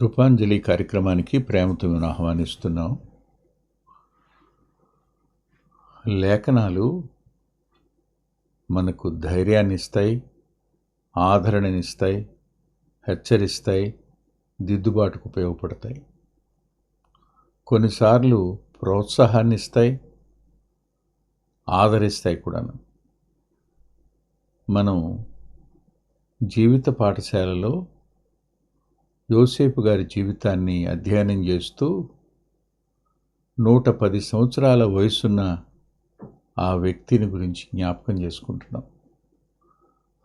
కృపాంజలి కార్యక్రమానికి ప్రేమతో మేము ఆహ్వానిస్తున్నాం. లేఖనాలు మనకు ధైర్యాన్ని ఇస్తాయి, ఆదరణనిస్తాయి, హెచ్చరిస్తాయి, దిద్దుబాటుకు ఉపయోగపడతాయి. కొన్నిసార్లు ప్రోత్సాహాన్ని ఇస్తాయి, ఆదరిస్తాయి కూడాను. మనం జీవిత పాఠశాలలో యోసేపు గారి జీవితాన్ని అధ్యయనం చేస్తూ 110 సంవత్సరాల వయసున్న ఆ వ్యక్తిని గురించి జ్ఞాపకం చేసుకుంటున్నాం.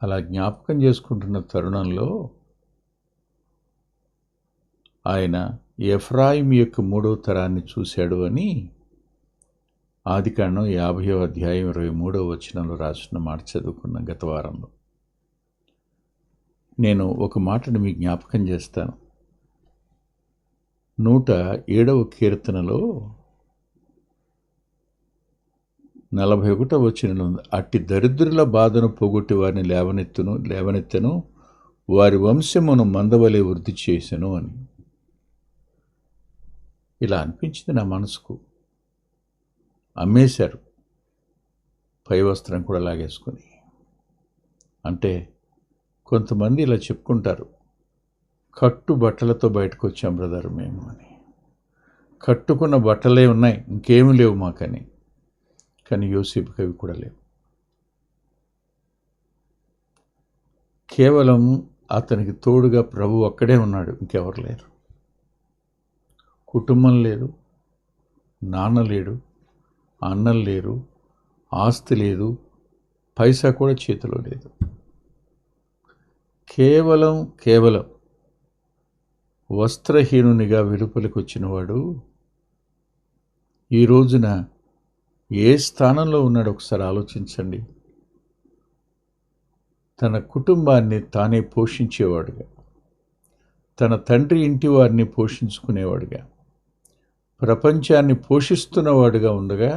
అలా జ్ఞాపకం చేసుకుంటున్న తరుణంలో ఆయన ఎఫ్రాయిం యొక్క 3వ తరాన్ని చూశాడు అని ఆదికాండం 50వ అధ్యాయం 23వ వచనంలో రాసిన మాట చదువుకున్న గత వారంలో. నేను ఒక మాటను మీ జ్ఞాపకం చేస్తాను. 107వ కీర్తనలో 41వ వచనంలో ఉంది, అట్టి దరిద్రుల బాధను పోగొట్టి వారిని లేవనెత్తెను, వారి వంశమును మందవలే వృద్ధి చేసెను అని. ఇలా అనిపించింది నా మనసుకు. అమ్మేశారు, పై వస్త్రం కూడా లాగేసుకొని. అంటే కొంతమంది ఇలా చెప్పుకుంటారు, కట్టు బట్టలతో బయటకు వచ్చాం బ్రదర్ మేము అని. కట్టుకున్న బట్టలే ఉన్నాయి, ఇంకేమీ లేవు మాకని. కానీ యోసేపుకి అవి కూడా లేవు. కేవలం అతనికి తోడుగా ప్రభు ఒక్కడే ఉన్నాడు, ఇంకెవరు లేరు. కుటుంబం లేదు, నాన్న లేడు, అన్నలు లేరు, ఆస్తి లేదు, పైసా కూడా చేతిలో లేదు. కేవలం వస్త్రహీనునిగా వెలుపలికి వచ్చినవాడు ఈ రోజున ఏ స్థానంలో ఉన్నాడో ఒకసారి ఆలోచించండి. తన కుటుంబాన్ని తానే పోషించేవాడుగా, తన తండ్రి ఇంటి వారిని పోషించుకునేవాడుగా, ప్రపంచాన్ని పోషిస్తున్నవాడుగా ఉండగా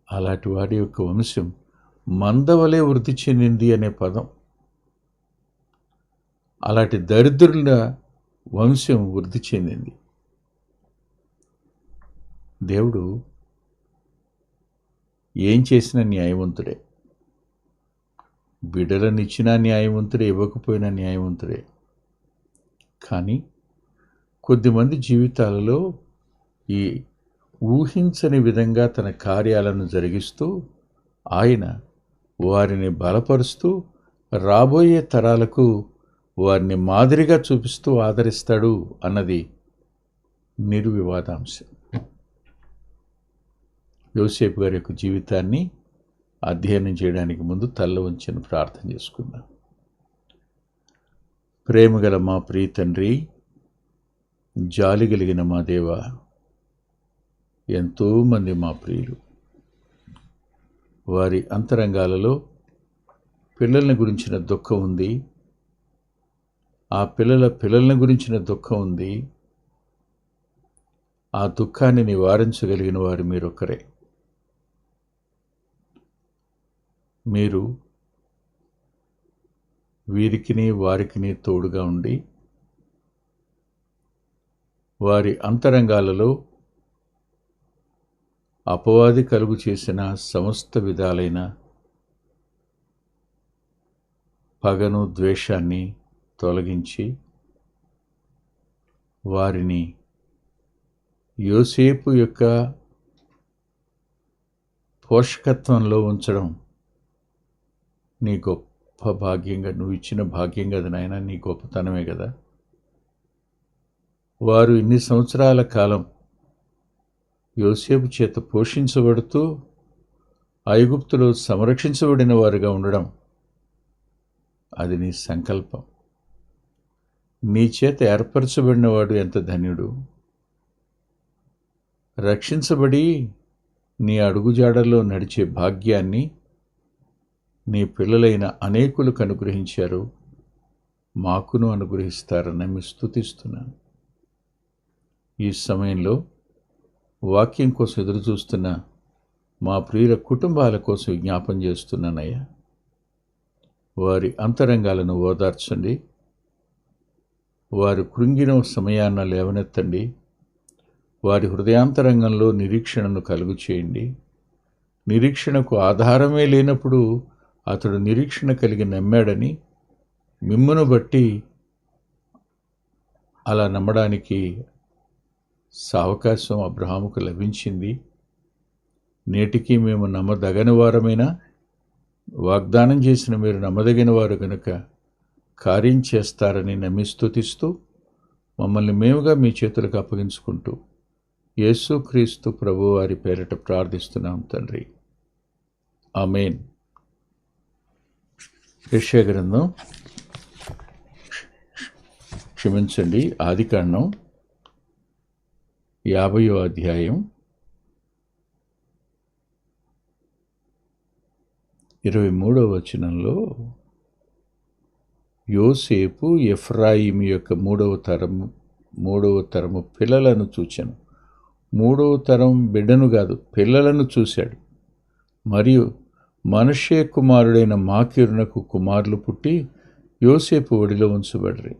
అలాంటి వాడి యొక్క వంశం మందవలే వృద్ధి చెందింది అనే పదం. అలాంటి దరిద్రుల వంశం వృద్ధి చెందింది. దేవుడు ఏం చేసినా న్యాయవంతుడే, బిడ్డలనిచ్చినా న్యాయవంతుడే, ఇవ్వకపోయినా న్యాయవంతుడే. కానీ కొద్దిమంది జీవితాలలో ఈ ఊహించని విధంగా తన కార్యాలను జరిగిస్తూ ఆయన వారిని బలపరుస్తూ రాబోయే తరాలకు వారిని మాదిరిగా చూపిస్తూ ఆదరిస్తాడు అన్నది నిర్వివాదాంశం. యోసేపు గారి యొక్క జీవితాన్ని అధ్యయనం చేయడానికి ముందు తల్ల వంచిన ప్రార్థన చేసుకుందాం. ప్రేమగల మా ప్రియ తండ్రి, జాలి కలిగిన మా దేవ, ఎంతోమంది మా ప్రియులు వారి అంతరంగాలలో పిల్లల్ని గురించిన దుఃఖం ఉంది, ఆ పిల్లల్ని గురించిన దుఃఖం ఉంది. ఆ దుఃఖాన్ని నివారించగలిగిన వారు మీరొక్కరే. మీరు వీరికిని వారికిని తోడుగా ఉండి వారి అంతరంగాలలో అపవాది కలుగు చేసిన సమస్త విధాలైన పగను, ద్వేషాన్ని తొలగించి వారిని యోసేపు యొక్క పోషకత్వంలో ఉంచడం నీ గొప్ప భాగ్యంగా, నువ్వు ఇచ్చిన భాగ్యం కదా నాయన, నీ గొప్పతనమే కదా. వారు ఇన్ని సంవత్సరాల కాలం యోసేపు చేత పోషించబడుతూ ఐగుప్తులో సంరక్షించబడిన వారుగా ఉండడం, అది నీ సంకల్పం. నీ చేత ఏర్పరచబడినవాడు ఎంత ధన్యుడు. రక్షించబడి నీ అడుగుజాడల్లో నడిచే భాగ్యాన్ని నీ పిల్లలైన అనేకులకు అనుగ్రహించారు, మాకును అనుగ్రహిస్తారని నమ్మి స్తుతిస్తున్నాను. ఈ సమయంలో వాక్యం కోసం ఎదురుచూస్తున్న మా ప్రియుల కుటుంబాల కోసం జ్ఞాపం చేస్తున్నానయ్యా. వారి అంతరంగాలను ఓదార్చండి, వారు కృంగిన సమయాన లేవనెత్తండి. వారి హృదయాంతరంగంలో నిరీక్షణను కలుగు చేయండి. నిరీక్షణకు ఆధారమే లేనప్పుడు అతడు నిరీక్షణ కలిగి నమ్మాడని మిమ్మును బట్టి అలా నమ్మడానికి సావకాశం అబ్రహాముకు లభించింది. నేటికి మేము నమ్మదగని వారమైనా వాగ్దానం చేసిన మీరు నమ్మదగిన వారు కనుక కార్యం చేస్తారని నమ్మి స్తుతిస్తూ మమ్మల్ని మేముగా మీ చేతులకు అప్పగించుకుంటూ యేసుక్రీస్తు ప్రభువు వారి పేరిట ప్రార్థిస్తున్నాం తండ్రి. ఆమేన్. యెషయా గ్రంథం ఆదికాండం 50వ అధ్యాయం 23వ వచనంలో యోసేపు ఎఫ్రాయిము యొక్క మూడవ తరము పిల్లలను చూచాను. మూడవ తరం బిడ్డను కాదు, పిల్లలను చూశాడు. మరియు మనష్షే కుమారుడైన మాకీరునకు కుమారులు పుట్టి యోసేపు ఒడిలో ఉంచబడ్రి.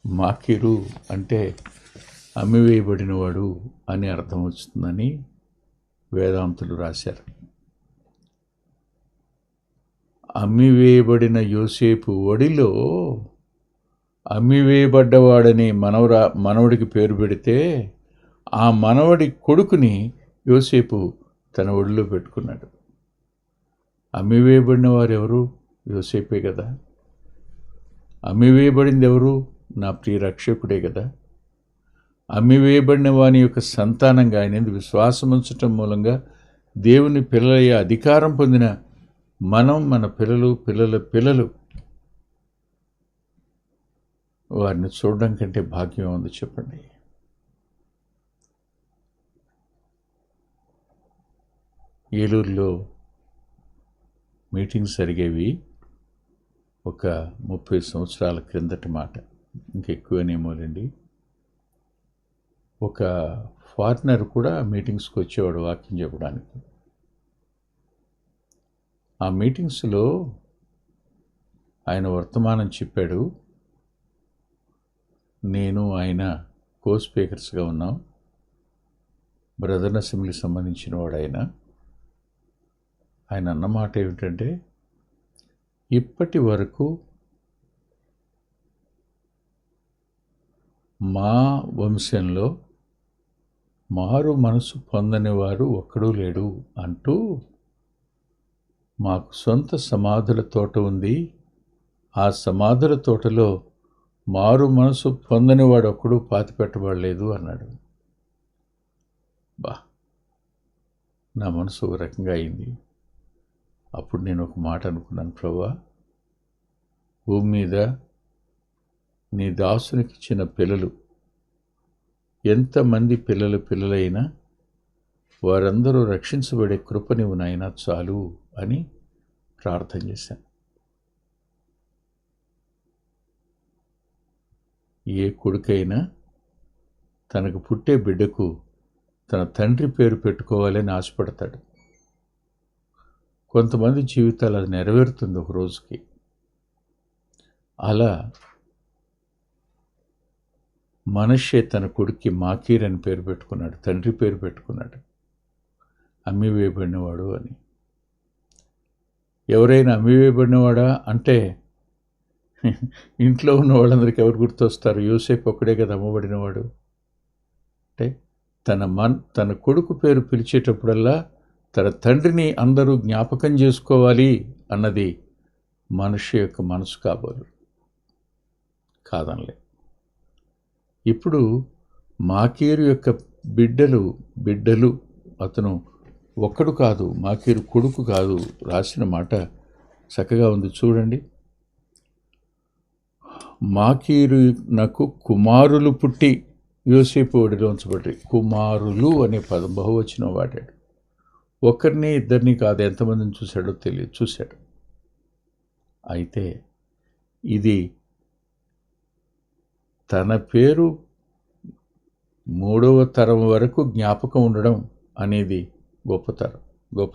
మాకీరు అంటే అమ్మివేయబడినవాడు అని అర్థం వస్తుందని వేదాంతులు రాశారు. అమ్మివేయబడిన యోసేపు ఒడిలో అమ్మివేయబడ్డవాడని మనవడికి పేరు పెడితే ఆ మనవడి కొడుకుని యోసేపు తన ఒడిలో పెట్టుకున్నాడు. అమ్మివేయబడిన వారు ఎవరు? యోసేపే కదా. అమ్మివేయబడింది ఎవరు? నా ప్రియ రక్షకుడే కదా. అమ్మివేయబడిన వాని యొక్క సంతానంగా ఆయన విశ్వాసం ఉంచటం మూలంగా దేవుని పిల్లలయ్యే అధికారం పొందిన మనం, మన పిల్లల పిల్లలు వారిని చూడడం కంటే భాగ్యం ఉంది చెప్పండి. ఏలూరులో మీటింగ్స్ జరిగేవి ఒక 30 సంవత్సరాల క్రిందటి మాట, ఇంకెక్కువనేమోలేండి. ఒక ఫారినర్ కూడా మీటింగ్స్కి వచ్చేవాడు వాక్యం చెప్పడానికి. ఆ మీటింగ్స్లో ఆయన వర్తమానం చెప్పాడు. నేను ఆయన కో స్పీకర్స్గా ఉన్నాం. బ్రదర్ అసెంబ్లీకి సంబంధించిన వాడు ఆయన అన్నమాట ఏమిటంటే, ఇప్పటి వరకు మా వంశంలో మారు మనసు పొందని వారు ఒక్కడూ లేడు అంటూ, మాకు సొంత సమాధుల తోట ఉంది, ఆ సమాధుల తోటలో మారు మనసు పొందని వాడు ఒక్కడూ పాతిపెట్టబడలేదు అన్నాడు. నా మనసు ఒక రకంగా అయింది. అప్పుడు నేను ఒక మాట అనుకున్నాను, ప్రభువా, భూమి మీద నీ దాసునికి ఇచ్చిన పిల్లలు ఎంతమంది పిల్లలైనా వారందరూ రక్షించబడే కృప నీవు నాయనా చాలు అని ప్రార్థన చేశాను. ఏ కొడుకైనా తనకు పుట్టే బిడ్డకు తన తండ్రి పేరు పెట్టుకోవాలని ఆశపడతాడు. కొంతమంది జీవితాలు అది నెరవేరుతుంది ఒక రోజుకి. అలా మనష్షే తన కొడుక్కి మాకీర్ అని పేరు పెట్టుకున్నాడు, తండ్రి పేరు పెట్టుకున్నాడు, అమ్మివేయబడినవాడు అని. ఎవరైనా అమ్మివేయబడినవాడా అంటే ఇంట్లో ఉన్న వాళ్ళందరికీ ఎవరు గుర్తొస్తారు? యోసేపు ఒక్కడే కదా అమ్మబడినవాడు. అంటే తన కొడుకు పేరు పిలిచేటప్పుడల్లా తన తండ్రిని అందరూ జ్ఞాపకం చేసుకోవాలి అన్నది మనిషి యొక్క మనసు కాబోలు కాదనలే. ఇప్పుడు మాకీరు యొక్క బిడ్డలు అతను ఒక్కడు కాదు, మాకీరు కొడుకు కాదు. రాసిన మాట చక్కగా ఉంది చూడండి. మాకీరు నాకు కుమారులు పుట్టి యోసేపు ఒడిలో ఉంచబడ్డారు. కుమారులు అనే పదం బహువచనం వాడాడు. ఒకరిని ఇద్దరిని కాదు, ఎంతమందిని చూశాడో తెలియదు, చూశాడు. అయితే ఇది తన పేరు 3వ తరం వరకు జ్ఞాపకం ఉండడం అనేది గొప్ప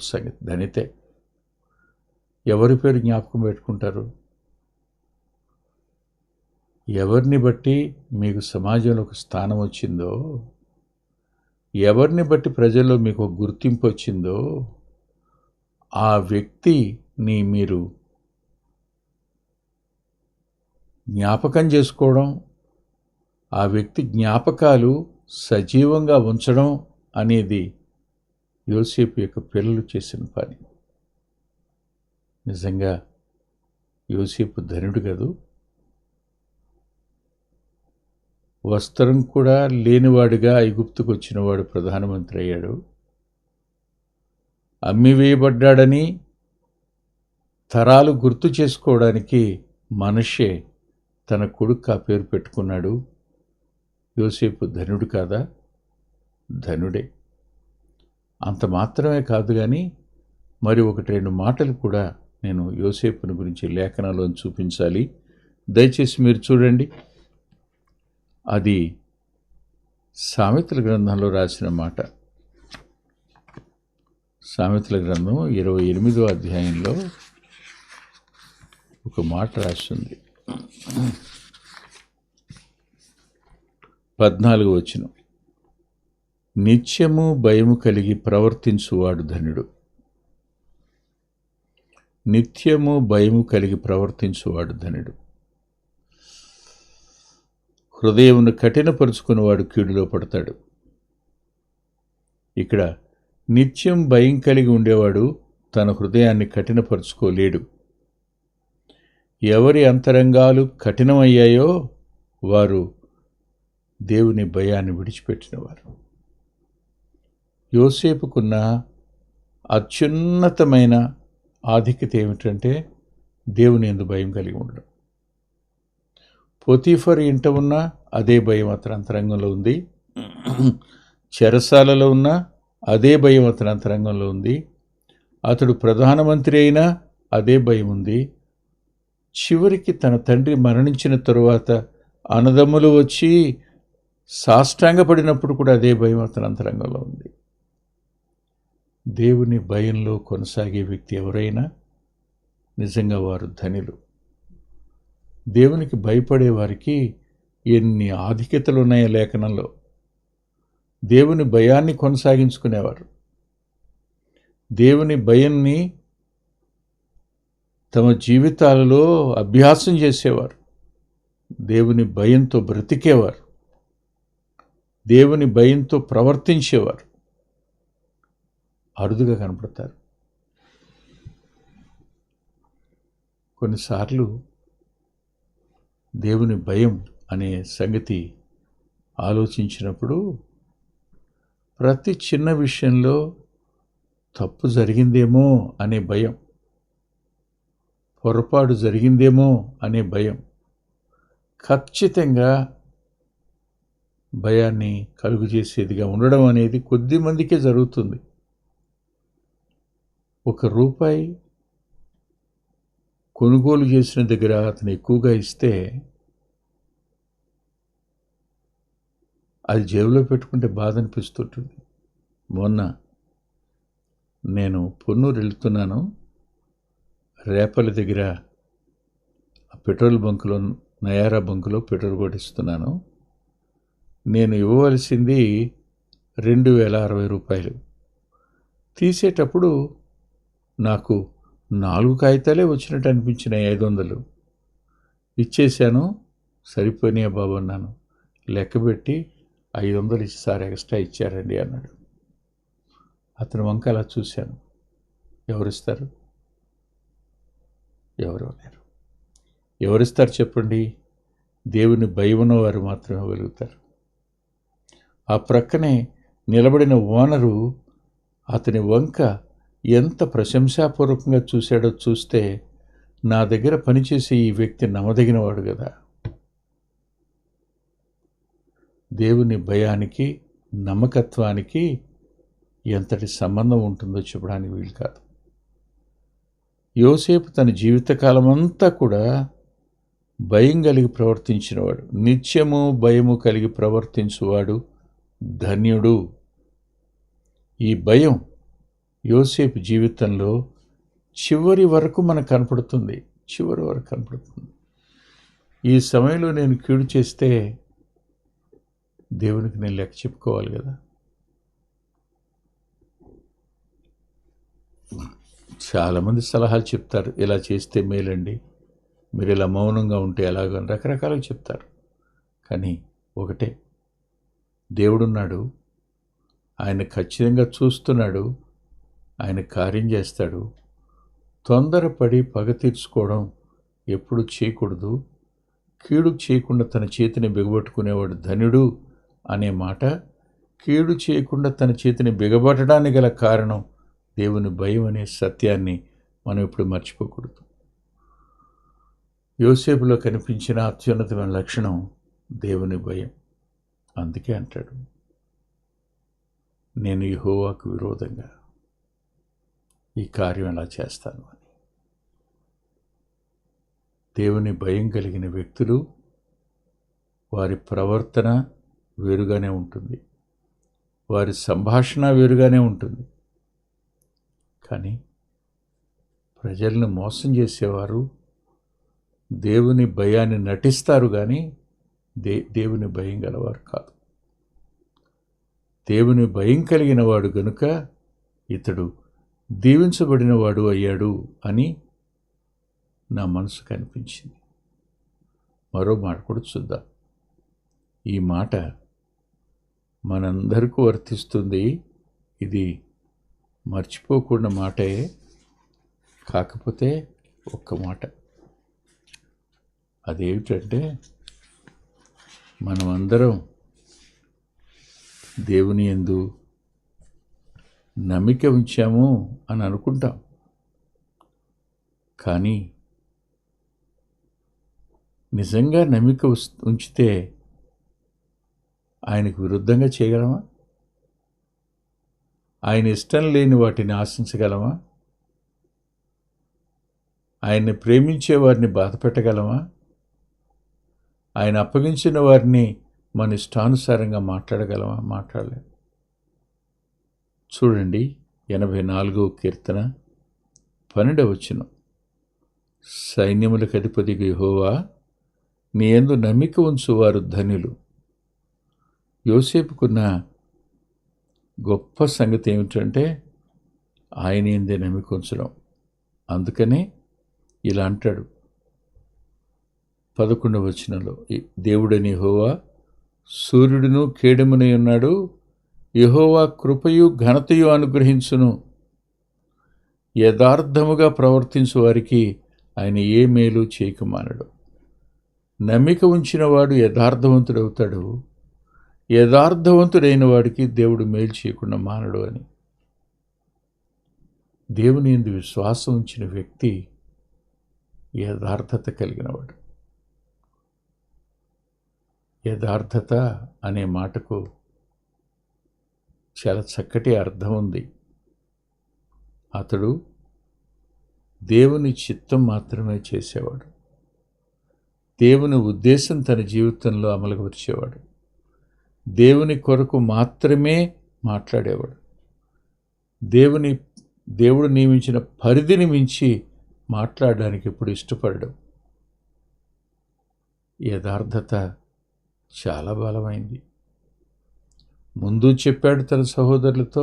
సంగతి. ధనితే ఎవరి పేరు జ్ఞాపకం పెట్టుకుంటారు? ఎవరిని బట్టి మీకు సమాజంలో ఒక స్థానం వచ్చిందో, ఎవరిని బట్టి ప్రజల్లో మీకు ఒక గుర్తింపు వచ్చిందో, ఆ వ్యక్తిని మీరు జ్ఞాపకం చేసుకోవడం, ఆ వ్యక్తి జ్ఞాపకాలు సజీవంగా ఉంచడం అనేది యోసేపు యొక్క పిల్లలు చేసిన పని. నిజంగా యోసేపు ధనుడు కదూ. వస్త్రం కూడా లేనివాడిగా ఐగుప్తుకు వచ్చినవాడు ప్రధానమంత్రి అయ్యాడు. అమ్మివేయబడ్డాడని తరాలు గుర్తు చేసుకోవడానికి మనషే తన కొడుకు ఆ పేరు పెట్టుకున్నాడు. యోసేపు ధనుడు కాదా? ధనుడే. అంత మాత్రమే కాదు కానీ మరి ఒకటి రెండు మాటలు కూడా నేను యోసేపుని గురించి లేఖనాల్లో చూపించాలి. దయచేసి మీరు చూడండి. అది సామెతల గ్రంథంలో రాసిన మాట. సామెతల గ్రంథం 28వ అధ్యాయంలో ఒక మాట రాస్తుంది. 14వ వచనం. నిత్యము భయము కలిగి ప్రవర్తించువాడు ధన్యుడు. నిత్యము భయము కలిగి ప్రవర్తించువాడు ధన్యుడు. హృదయమును కఠినపరుచుకున్నవాడు కీడులో పడతాడు. ఇక్కడ నిత్యం భయం కలిగి ఉండేవాడు తన హృదయాన్ని కఠినపరుచుకోలేడు. ఎవరి అంతరంగాలు కఠినమయ్యాయో వారు దేవుని భయాన్ని విడిచిపెట్టినవారు. యోసేపుకున్న అత్యున్నతమైన ఆధిక్యత ఏమిటంటే దేవుని యందు భయం కలిగి ఉండడం. పోతీఫర్ ఇంట ఉన్న అదే భయం అతని అంతరంగంలో ఉంది. చెరసాలలో ఉన్న అదే భయం అతని అంతరంగంలో ఉంది. అతడు ప్రధానమంత్రి అయినా అదే భయం ఉంది. చివరికి తన తండ్రి మరణించిన తరువాత అన్నదమ్ములు వచ్చి సాష్టాంగపడినప్పుడు కూడా అదే భయం అతని అంతరంగంలో ఉంది. దేవుని భయంలో కొనసాగే వ్యక్తి ఎవరైనా నిజంగా వారు ధనిలు. దేవునికి భయపడే వారికి ఎన్ని ఆధిక్యతలు ఉన్నాయో లేఖనంలో. దేవుని భయాన్ని కొనసాగించుకునేవారు, దేవుని భయాన్ని తమ జీవితాలలో అభ్యాసం చేసేవారు, దేవుని భయంతో బ్రతికేవారు, దేవుని భయంతో ప్రవర్తించేవారు అరుదుగా కనపడతారు. కొన్నిసార్లు దేవుని భయం అనే సంగతి ఆలోచించినప్పుడు ప్రతి చిన్న విషయంలో తప్పు జరిగిందేమో అనే భయం, పొరపాటు జరిగిందేమో అనే భయం ఖచ్చితంగా భయాన్ని కలుగు చేసేదిగా ఉండడం అనేది కొద్ది మందికే జరుగుతుంది. ₹1 కొనుగోలు చేసిన దగ్గర అతను ఎక్కువగా ఇస్తే అది జేబులో పెట్టుకుంటే బాధ అనిపిస్తుంటుంది. మొన్న నేను పొన్నూరు వెళ్తున్నాను. రేపల్లి దగ్గర పెట్రోల్ బంకులో, నయారా బంకులో పెట్రోల్ కొట్టిస్తున్నాను. నేను ఇవ్వవలసింది ₹2060. తీసేటప్పుడు నాకు 4 కాగితాలే వచ్చినట్టు అనిపించినాయి. 500 ఇచ్చేశాను. సరిపోయినాయా బాబు అన్నాను. లెక్కబెట్టి 500 ఇచ్చి సార్ ఎక్స్ట్రా ఇచ్చారండి అన్నాడు. అతని వంక అలా చూశాను. ఎవరిస్తారు? ఎవరు లేరు. ఎవరిస్తారు చెప్పండి? దేవుని భయం ఉన్నవారు మాత్రమే వెలుగుతారు. ఆ ప్రక్కనే నిలబడిన ఓనరు అతని వంక ఎంత ప్రశంసాపూర్వకంగా చూశాడో చూస్తే, నా దగ్గర పనిచేసే ఈ వ్యక్తి నమ్మదగినవాడు కదా. దేవుని భయానికి, నమ్మకత్వానికి ఎంతటి సంబంధం ఉంటుందో చెప్పడానికి వీలు కాదు. యోసేపు తన జీవితకాలమంతా కూడా భయం కలిగి ప్రవర్తించినవాడు. నిత్యము భయము కలిగి ప్రవర్తించువాడు ధన్యుడు. ఈ భయం యోసేపు జీవితంలో చివరి వరకు మనకు కనపడుతుంది. చివరి వరకు కనపడుతుంది. ఈ సమయంలో నేను కీడు చేస్తే దేవునికి నేను లెక్క చెప్పుకోవాలి కదా. చాలామంది సలహాలు చెప్తారు, ఇలా చేస్తే మేలండి, మీరు ఇలా మౌనంగా ఉంటే ఎలాగని రకరకాలుగా చెప్తారు. కానీ ఒకటే, దేవుడున్నాడు, ఆయన ఖచ్చితంగా చూస్తున్నాడు, ఆయన కార్యం చేస్తాడు. తొందరపడి పగ తీర్చుకోవడం ఎప్పుడు చేయకూడదు. కీడు చేయకుండా తన చేతిని బిగబట్టుకునేవాడు ధన్యుడు అనే మాట, కీడు చేయకుండా తన చేతిని బిగబట్టడానికి గల కారణం దేవుని భయం అనే సత్యాన్ని మనం ఇప్పుడు మర్చిపోకూడదు. యోసేపులో కనిపించిన అత్యున్నతమైన లక్షణం దేవుని భయం. అందుకే అంటాడు, నేను యెహోవాకు విరోధంగా ఈ కార్యం ఎలా చేస్తాను అని. దేవుని భయం కలిగిన వ్యక్తులు, వారి ప్రవర్తన వేరుగానే ఉంటుంది, వారి సంభాషణ వేరుగానే ఉంటుంది. కానీ ప్రజలను మోసం చేసేవారు దేవుని భయాన్ని నటిస్తారు, కానీ దేవుని భయం గలవారు కాదు. దేవుని భయం కలిగిన వాడు గనుక ఇతడు దీవించబడినవాడు అయ్యాడు అని నా మనసుకు అనిపించింది. మరో మాట కూడా చూద్దాం. ఈ మాట మనందరికీ వర్తిస్తుంది. ఇది మర్చిపోకుండా మాటే. కాకపోతే ఒక్క మాట, అదేమిటంటే, మనమందరం దేవుని యందు నమ్మిక ఉంచాము అని అనుకుంటాం. కానీ నిజంగా నమ్మిక ఉంచితే ఆయనకు విరుద్ధంగా చేయగలమా? ఆయన ఇష్టం లేని వాటిని ఆశించగలమా? ఆయన్ని ప్రేమించే వారిని బాధపెట్టగలమా? ఆయన అప్పగించిన వారిని మన ఇష్టానుసారంగా మాట్లాడగలమా? మాట్లాడలేం. చూడండి, 84వ కీర్తన 12వ వచనం. సైన్యములకు అధిపతికి యెహోవా, నీ యందు నమ్మిక ఉంచువారు ధన్యులు. యోసేపుకున్న గొప్ప సంగతి ఏమిటంటే ఆయన యందే నమ్మిక ఉంచడం. అందుకనే ఇలా అంటాడు 11వ వచనంలో, దేవుడని యెహోవా సూర్యుడును కేడెమునై ఉన్నాడు, యెహోవా కృపయు ఘనతయు అనుగ్రహించును. యథార్థముగా ప్రవర్తించు వారికి ఆయన ఏ మేలు చేయకమానడు. నమ్మిక ఉంచినవాడు యథార్థవంతుడవుతాడు, యథార్థవంతుడైన వాడికి దేవుడు మేలు చేయకుండా మానడు అని. దేవుని యందు విశ్వాసం ఉంచిన వ్యక్తి యథార్థత కలిగినవాడు. యథార్థత అనే మాటకు చాలా చక్కటి అర్థం ఉంది. అతడు దేవుని చిత్తం మాత్రమే చేసేవాడు, దేవుని ఉద్దేశం తన జీవితంలో అమలుపరిచేవాడు, దేవుని కొరకు మాత్రమే మాట్లాడేవాడు, దేవుడు నియమించిన పరిధిని మించి మాట్లాడడానికి ఎప్పుడు ఇష్టపడడం. యథార్థత చాలా బలమైంది. ముందు చెప్పాడు తన సహోదరులతో,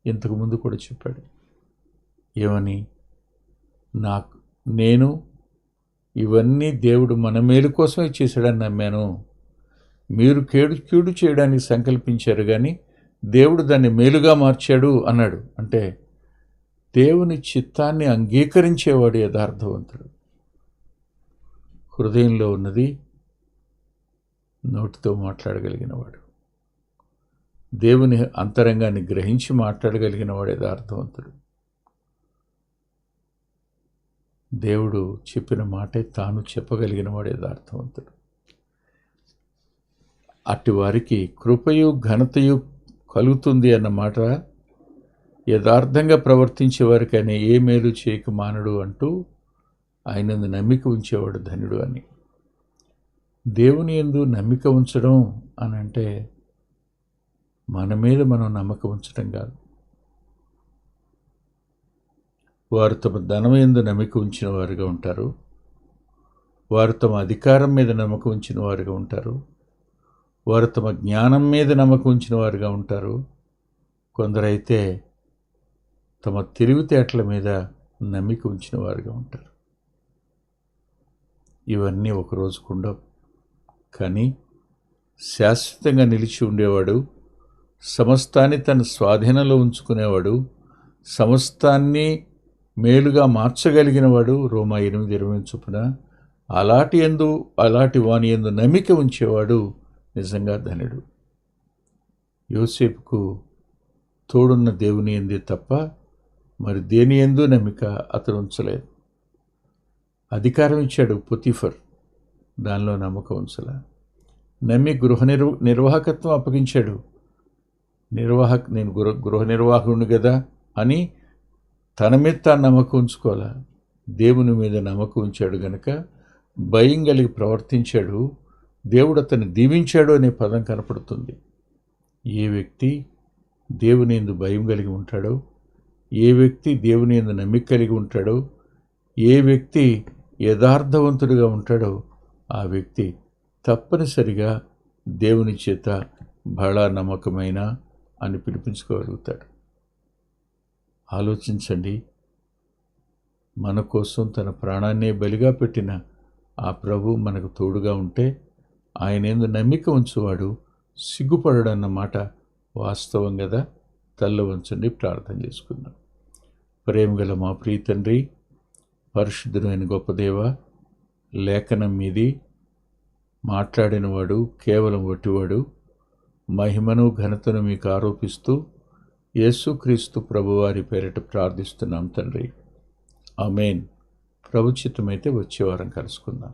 ఇంతకుముందు కూడా చెప్పాడు. ఏమని? నేను ఇవన్నీ దేవుడు మన మేలు కోసమే చేశాడని నమ్మాను. మీరు కీడు చేయడానికి సంకల్పించారు, కానీ దేవుడు దాన్ని మేలుగా మార్చాడు అన్నాడు. అంటే దేవుని చిత్తాన్ని అంగీకరించేవాడు యథార్థవంతుడు. హృదయంలో ఉన్నది నోటితో మాట్లాడగలిగినవాడు, దేవుని అంతరంగాన్ని గ్రహించి మాట్లాడగలిగిన వాడు యథార్థవంతుడు. దేవుడు చెప్పిన మాటే తాను చెప్పగలిగిన వాడు యథార్థవంతుడు. అట్టి వారికి కృపయు ఘనతయు కలుగుతుంది అన్నమాట. యథార్థంగా ప్రవర్తించే వారికి ఆయన ఏ మేలు చేయక మానడు అంటూ ఆయన నమ్మిక ఉంచేవాడు ధన్యుడు అని. దేవుని యందు నమ్మిక ఉంచడం అని అంటే మన మీద మనం నమ్మకం ఉంచడం కాదు. వారు తమ ధనం యందు నమ్మిక ఉంచిన వారుగా ఉంటారు, వారు తమ అధికారం మీద నమ్మకం ఉంచిన వారుగా ఉంటారు. వారు తమ జ్ఞానం మీద నమ్మకం ఉంచిన వారుగా ఉంటారు. కొందరైతే తమ తెలివితేటల మీద నమ్మిక ఉంచిన వారుగా ఉంటారు. ఇవన్నీ ఒకరోజుకు ఉండవు. కానీ శాశ్వతంగా నిలిచి ఉండేవాడు, సమస్తాన్ని తన స్వాధీనంలో ఉంచుకునేవాడు, సమస్తాన్ని మేలుగా మార్చగలిగినవాడు, రోమా 8:20 చొప్పున అలాంటి వాని యందు నమ్మిక ఉంచేవాడు నిజంగా ధనుడు. యోసేపుకు తోడున్న దేవుని యందే తప్ప మరి దేని యందు నమ్మిక అతను ఉంచలేదు. అధికారం ఇచ్చాడు పొతిఫర్, దానిలో నమ్మకం ఉంచలే. నమ్మి గృహ నిర్వాహకత్వం అప్పగించాడు. నేను గృహ నిర్వాహకుడిని కదా అని తన మీద తాను నమ్మకం ఉంచుకోవాలా. దేవుని మీద నమ్మకం ఉంచాడు గనక భయం కలిగి ప్రవర్తించాడు. దేవుడు అతన్ని దీవించాడు అనే పదం కనపడుతుంది. ఏ వ్యక్తి దేవుని యందు భయం కలిగి ఉంటాడో, ఏ వ్యక్తి దేవుని యందు నమ్మిక కలిగి ఉంటాడో, ఏ వ్యక్తి యథార్థవంతుడిగా ఉంటాడో ఆ వ్యక్తి తప్పనిసరిగా దేవుని చేత బహళ నమ్మకమైన అని పిలిపించుకోగలుగుతాడు. ఆలోచించండి, మన కోసం తన ప్రాణాన్నే బలిగా పెట్టిన ఆ ప్రభు మనకు తోడుగా ఉంటే ఆయన యందు నమ్మిక ఉంచువాడు సిగ్గుపడడన్న మాట వాస్తవం కదా. తల్ల వంచండి, ప్రార్థన చేసుకుందాం. ప్రేమగల మా ప్రియ తండ్రి, పరిశుద్ధుడైన గొప్ప దేవ, లేఖనం మీది మాట్లాడినవాడు కేవలం వట్టివాడు, మహిమను ఘనతను మీకు ఆరోపిస్తూ యేసుక్రీస్తు ప్రభువారి పేరిట ప్రార్థిస్తున్నాం తండ్రి. ఆమేన్. ప్రభుచిత్తమైతే వచ్చే వారం కలుసుకుందాం.